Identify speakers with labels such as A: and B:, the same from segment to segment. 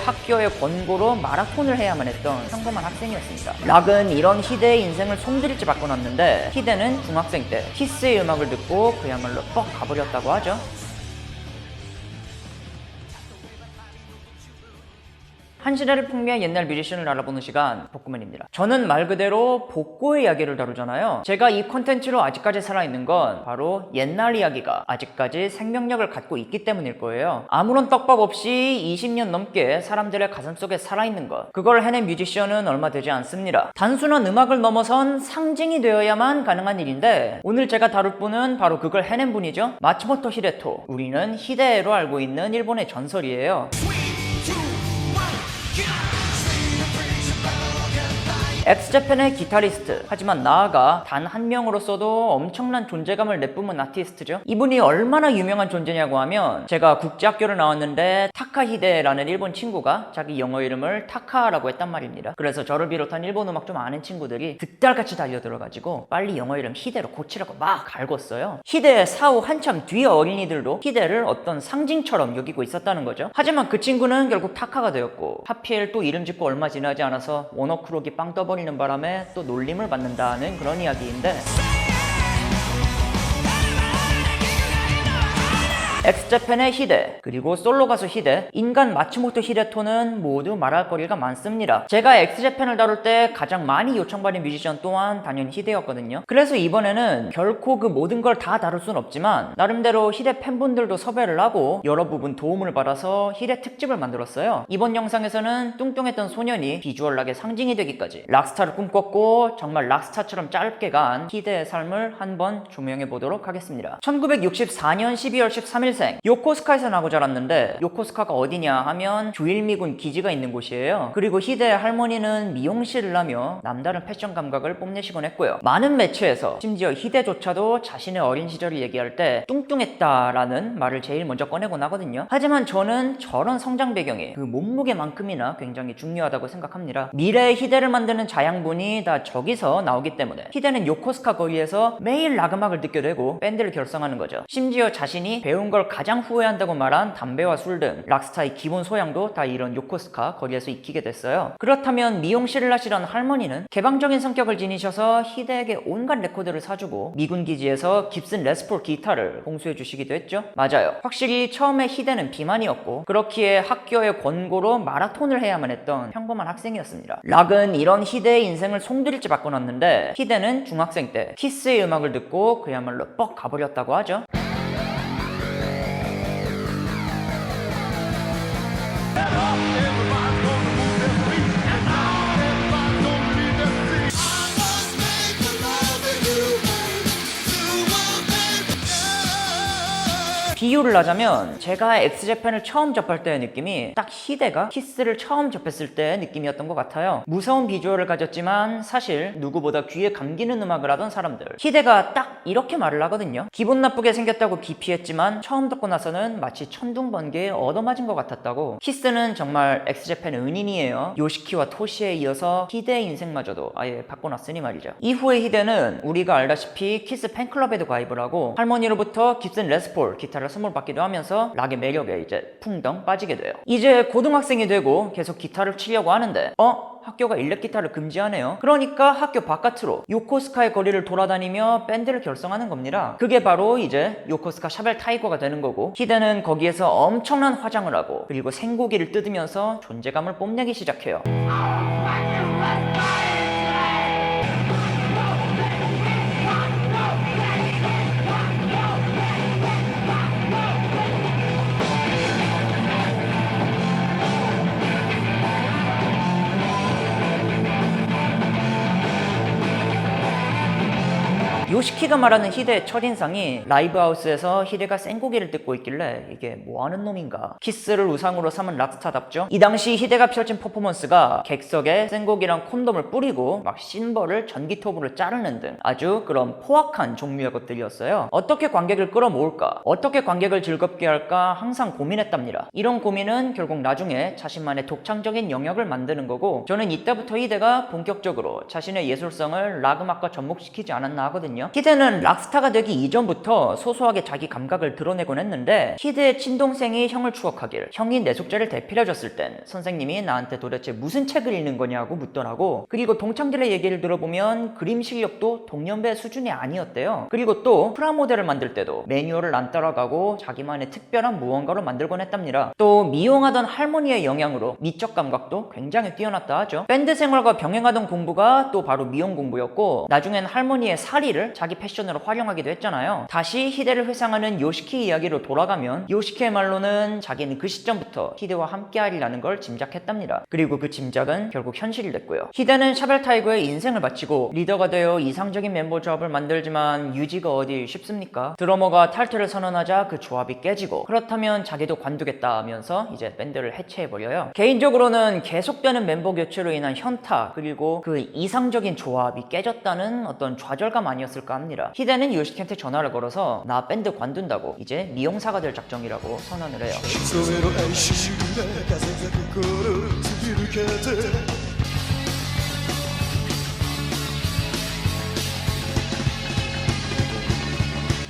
A: 학교의 권고로 마라톤을 해야만 했던 평범한 학생이었습니다. 락은 이런 희대의 인생을 송두리째 바꿔놨는데 희대는 중학생 때 키스의 음악을 듣고 그야말로 뻑 가버렸다고 하죠. 한 시대를 풍미한 옛날 뮤지션을 알아보는 시간, 복구맨입니다. 저는 말 그대로 복고의 이야기를 다루잖아요. 제가 이 콘텐츠로 아직까지 살아있는 건 바로 옛날 이야기가 아직까지 생명력을 갖고 있기 때문일 거예요. 아무런 떡밥 없이 20년 넘게 사람들의 가슴속에 살아있는 것, 그걸 해낸 뮤지션은 얼마 되지 않습니다. 단순한 음악을 넘어선 상징이 되어야만 가능한 일인데 오늘 제가 다룰 분은 바로 그걸 해낸 분이죠. 마츠모토 히데토. 우리는 히데로 알고 있는 일본의 전설이에요. 엑스제팬의 기타리스트, 하지만 나아가 단 한 명으로서도 엄청난 존재감을 내뿜은 아티스트죠. 이분이 얼마나 유명한 존재냐고 하면 제가 국제학교를 나왔는데 타카히데라는 일본 친구가 자기 영어 이름을 타카라고 했단 말입니다. 그래서 저를 비롯한 일본 음악 좀 아는 친구들이 득달같이 달려들어가지고 빨리 영어 이름 히데로 고치라고 막 갈궜어요. 히데의 사후 한참 뒤의 어린이들도 히데를 어떤 상징처럼 여기고 있었다는 거죠. 하지만 그 친구는 결국 타카가 되었고 하필 또 이름 짓고 얼마 지나지 않아서 워너크록이 빵 떠버리는 바람에 또 놀림을 받는다는 그런 이야기인데, 엑스제팬의 히데, 그리고 솔로 가수 히데, 인간 마츠모토 히데토는 모두 말할 거리가 많습니다. 제가 엑스제팬을 다룰 때 가장 많이 요청받은 뮤지션 또한 단연 히데였거든요. 그래서 이번에는 결코 그 모든 걸 다 다룰 순 없지만 나름대로 히데 팬분들도 섭외를 하고 여러 부분 도움을 받아서 히데 특집을 만들었어요. 이번 영상에서는 뚱뚱했던 소년이 비주얼 락의 상징이 되기까지 락스타를 꿈꿨고 정말 락스타처럼 짧게 간 히데의 삶을 한번 조명해 보도록 하겠습니다. 1964년 12월 13일 요코스카에서 나고 자랐는데, 요코스카가 어디냐 하면 조일미군 기지가 있는 곳이에요. 그리고 히데의 할머니는 미용실을 하며 남다른 패션 감각을 뽐내시곤 했고요. 많은 매체에서 심지어 히데조차도 자신의 어린 시절을 얘기할 때 뚱뚱했다라는 말을 제일 먼저 꺼내곤 하거든요. 하지만 저는 저런 성장 배경이 그 몸무게만큼이나 굉장히 중요하다고 생각합니다. 미래의 히데를 만드는 자양분이 다 저기서 나오기 때문에 히데는 요코스카 거리에서 매일 락 음악을 듣게 되고 밴드를 결성하는 거죠. 심지어 자신이 배운 걸 가장 후회한다고 말한 담배와 술 등 락스타의 기본 소양도 다 이런 요코스카 거리에서 익히게 됐어요. 그렇다면 미용실을 하시던 할머니는 개방적인 성격을 지니셔서 히데에게 온갖 레코드를 사주고 미군 기지에서 깁슨 레스폴 기타를 공수해 주시기도 했죠. 맞아요. 확실히 처음에 히데는 비만이었고 그렇기에 학교의 권고로 마라톤을 해야만 했던 평범한 학생이었습니다. 락은 이런 히데의 인생을 송두리째 바꿔놨는데 히데는 중학생 때 키스의 음악을 듣고 그야말로 뻑 가버렸다고 하죠. 비유를 하자면 제가 엑스제팬을 처음 접할 때의 느낌이 딱 히데가 키스를 처음 접했을 때의 느낌이었던 것 같아요. 무서운 비주얼을 가졌지만 사실 누구보다 귀에 감기는 음악을 하던 사람들, 히데가 딱 이렇게 말을 하거든요. 기분 나쁘게 생겼다고 기피했지만 처음 듣고 나서는 마치 천둥번개에 얻어맞은 것 같았다고. 키스는 정말 엑스제팬의 은인이에요. 요시키와 토시에 이어서 히데의 인생마저도 아예 바꿔놨으니 말이죠. 이후에 히데는 우리가 알다시피 키스 팬클럽에도 가입을 하고 할머니로부터 깁슨 레스폴 기타를 선물 받기도 하면서 락의 매력에 이제 풍덩 빠지게 돼요. 이제 고등학생이 되고 계속 기타를 치려고 하는데 학교가 일렉 기타를 금지하네요. 그러니까 학교 바깥으로 요코스카의 거리를 돌아다니며 밴드를 결성하는 겁니다. 그게 바로 이제 요코스카 샤벨 타이거가 되는 거고, 히데는 거기에서 엄청난 화장을 하고 그리고 생고기를 뜯으면서 존재감을 뽐내기 시작해요. 요시키가 말하는 히데의 첫인상이 라이브하우스에서 히데가 생고기를 뜯고 있길래 이게 뭐하는 놈인가, 키스를 우상으로 삼은 락스타답죠. 이 당시 히데가 펼친 퍼포먼스가 객석에 생고기랑 콘돔을 뿌리고 막 심벌을 전기톱으로 자르는 등 아주 그런 포악한 종류의 것들이었어요. 어떻게 관객을 끌어모을까, 어떻게 관객을 즐겁게 할까 항상 고민했답니다. 이런 고민은 결국 나중에 자신만의 독창적인 영역을 만드는 거고, 저는 이때부터 히데가 본격적으로 자신의 예술성을 락 음악과 접목시키지 않았나 하거든요. 했거든요. 히데는 락스타가 되기 이전부터 소소하게 자기 감각을 드러내곤 했는데 히데의 친동생이 형을 추억하길 형이 내 숙제를 대필해줬을 땐 선생님이 나한테 도대체 무슨 책을 읽는 거냐고 묻더라고. 그리고 동창들의 얘기를 들어보면 그림 실력도 동년배 수준이 아니었대요. 그리고 또 프라모델을 만들 때도 매뉴얼을 안 따라가고 자기만의 특별한 무언가로 만들곤 했답니다. 또 미용하던 할머니의 영향으로 미적 감각도 굉장히 뛰어났다 하죠. 밴드 생활과 병행하던 공부가 또 바로 미용 공부였고 나중엔 할머니의 사리를 자기 패션으로 활용하기도 했잖아요. 다시 히데를 회상하는 요시키 이야기로 돌아가면 요시키의 말로는 자기는 그 시점부터 히데와 함께하리라는 걸 짐작했답니다. 그리고 그 짐작은 결국 현실이 됐고요. 히데는 샤벨 타이거의 인생을 바치고 리더가 되어 이상적인 멤버 조합을 만들지만 유지가 어디 쉽습니까? 드러머가 탈퇴를 선언하자 그 조합이 깨지고 그렇다면 자기도 관두겠다 하면서 이제 밴드를 해체해버려요. 개인적으로는 계속되는 멤버 교체로 인한 현타 그리고 그 이상적인 조합이 깨졌다는 어떤 좌절감 아니었을까 합니다. 히데는 요시키한테 전화를 걸어서 나 밴드 관둔다고 이제 미용사가 될 작정이라고 선언을 해요.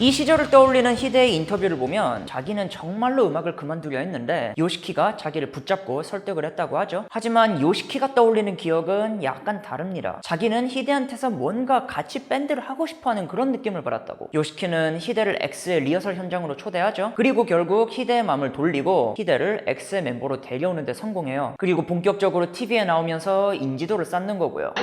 A: 이 시절을 떠올리는 히데의 인터뷰를 보면 자기는 정말로 음악을 그만두려 했는데 요시키가 자기를 붙잡고 설득을 했다고 하죠. 하지만 요시키가 떠올리는 기억은 약간 다릅니다. 자기는 히데한테서 뭔가 같이 밴드를 하고 싶어하는 그런 느낌을 받았다고. 요시키는 히데를 X의 리허설 현장으로 초대하죠. 그리고 결국 히데의 마음을 돌리고 히데를 X의 멤버로 데려오는 데 성공해요. 그리고 본격적으로 TV에 나오면서 인지도를 쌓는 거고요.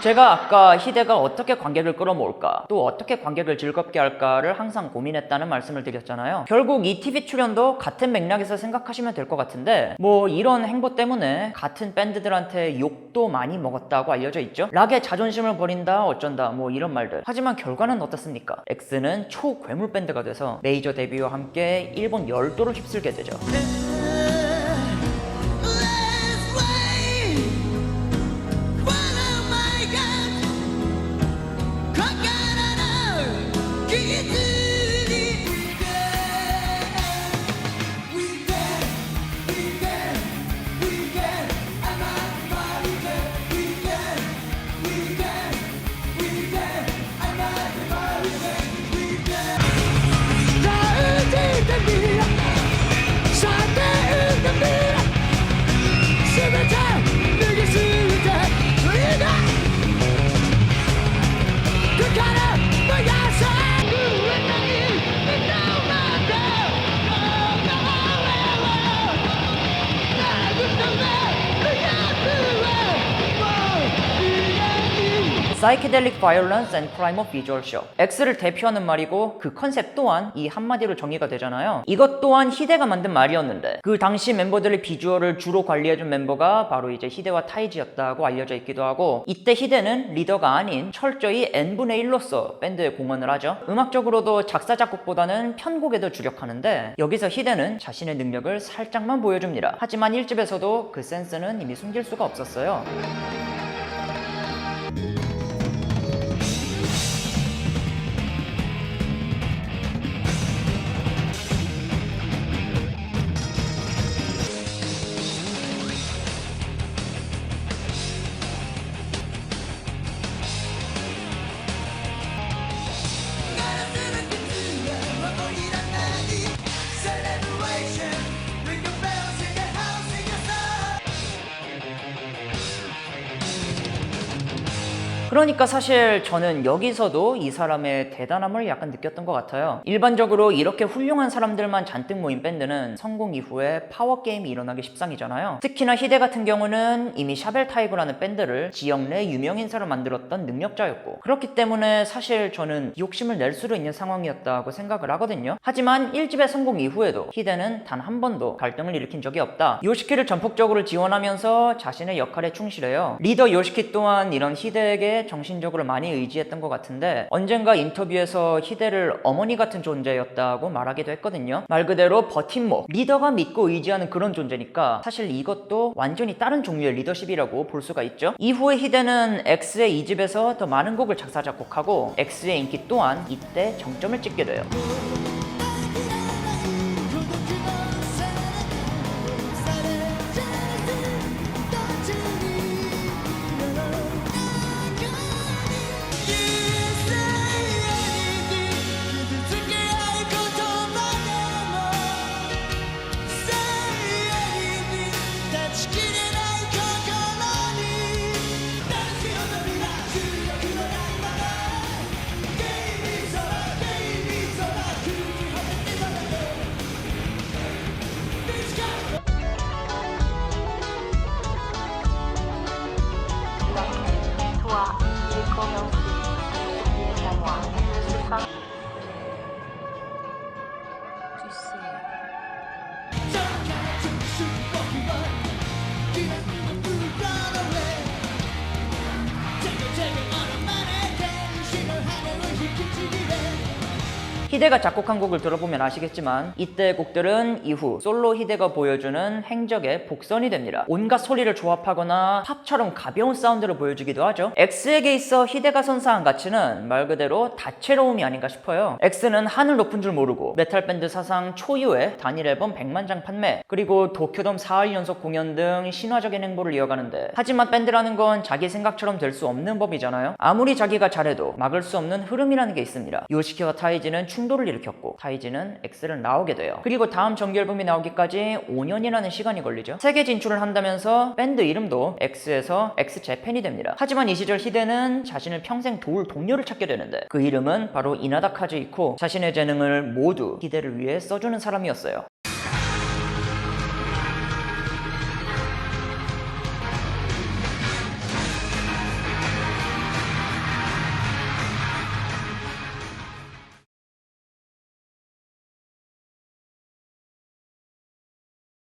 A: 제가 아까 히데가 어떻게 관객을 끌어모을까 또 어떻게 관객을 즐겁게 할까를 항상 고민했다는 말씀을 드렸잖아요. 결국 이 TV 출연도 같은 맥락에서 생각하시면 될 것 같은데 뭐 이런 행보 때문에 같은 밴드들한테 욕도 많이 먹었다고 알려져 있죠. 락의 자존심을 버린다 어쩐다 뭐 이런 말들. 하지만 결과는 어떻습니까? X는 초괴물 밴드가 돼서 메이저 데뷔와 함께 일본 열도를 휩쓸게 되죠. Psychedelic Violence and Primal Visual Shock. X를 대표하는 말이고 그 컨셉 또한 이 한마디로 정의가 되잖아요. 이것 또한 히데가 만든 말이었는데 그 당시 멤버들의 비주얼을 주로 관리해준 멤버가 바로 이제 히데와 타이지였다고 알려져 있기도 하고 이때 히데는 리더가 아닌 철저히 n분의 1로서 밴드에 공헌을 하죠. 음악적으로도 작사 작곡보다는 편곡에 더 주력하는데 여기서 히데는 자신의 능력을 살짝만 보여줍니다. 하지만 1집에서도 그 센스는 이미 숨길 수가 없었어요. 그러니까 사실 저는 여기서도 이 사람의 대단함을 약간 느꼈던 것 같아요. 일반적으로 이렇게 훌륭한 사람들만 잔뜩 모인 밴드는 성공 이후에 파워게임이 일어나기 십상이잖아요. 특히나 히데 같은 경우는 이미 샤벨 타이거라는 밴드를 지역 내 유명인사로 만들었던 능력자였고 그렇기 때문에 사실 저는 욕심을 낼 수도 있는 상황이었다고 생각을 하거든요. 하지만 1집의 성공 이후에도 히데는 단 한 번도 갈등을 일으킨 적이 없다. 요시키를 전폭적으로 지원하면서 자신의 역할에 충실해요. 리더 요시키 또한 이런 히데에게 히데에게 정신적으로 많이 의지했던 것 같은데 언젠가 인터뷰에서 히데를 어머니 같은 존재였다고 말하기도 했거든요. 말 그대로 버팀목, 리더가 믿고 의지하는 그런 존재니까 사실 이것도 완전히 다른 종류의 리더십이라고 볼 수가 있죠. 이후에 히데는 X의 2집에서 더 많은 곡을 작사 작곡하고 X의 인기 또한 이때 정점을 찍게 돼요.
B: Toi, j'ai commencé à moi. Ce sera... Tu sais.
A: 히데가 작곡한 곡을 들어보면 아시겠지만 이때의 곡들은 이후 솔로 히데가 보여주는 행적의 복선이 됩니다. 온갖 소리를 조합하거나 팝처럼 가벼운 사운드를 보여주기도 하죠. X에게 있어 히데가 선사한 가치는 말 그대로 다채로움이 아닌가 싶어요. X는 하늘 높은 줄 모르고 메탈 밴드 사상 초유의 단일 앨범 100만 장 판매, 그리고 도쿄돔 4일 연속 공연 등 신화적인 행보를 이어가는데, 하지만 밴드라는 건 자기 생각처럼 될 수 없는 법이잖아요. 아무리 자기가 잘해도 막을 수 없는 흐름이라는 게 있습니다. 요시키와 타이지는 충돌을 일으켰고 타이지는 X를 나오게 돼요. 그리고 다음 정규 앨범이 나오기까지 5년이라는 시간이 걸리죠. 세계 진출을 한다면서 밴드 이름도 X에서 엑스제팬이 됩니다. 하지만 이 시절 히데는 자신을 평생 도울 동료를 찾게 되는데 그 이름은 바로 이나다 카즈이코, 자신의 재능을 모두 히데를 위해 써주는 사람이었어요.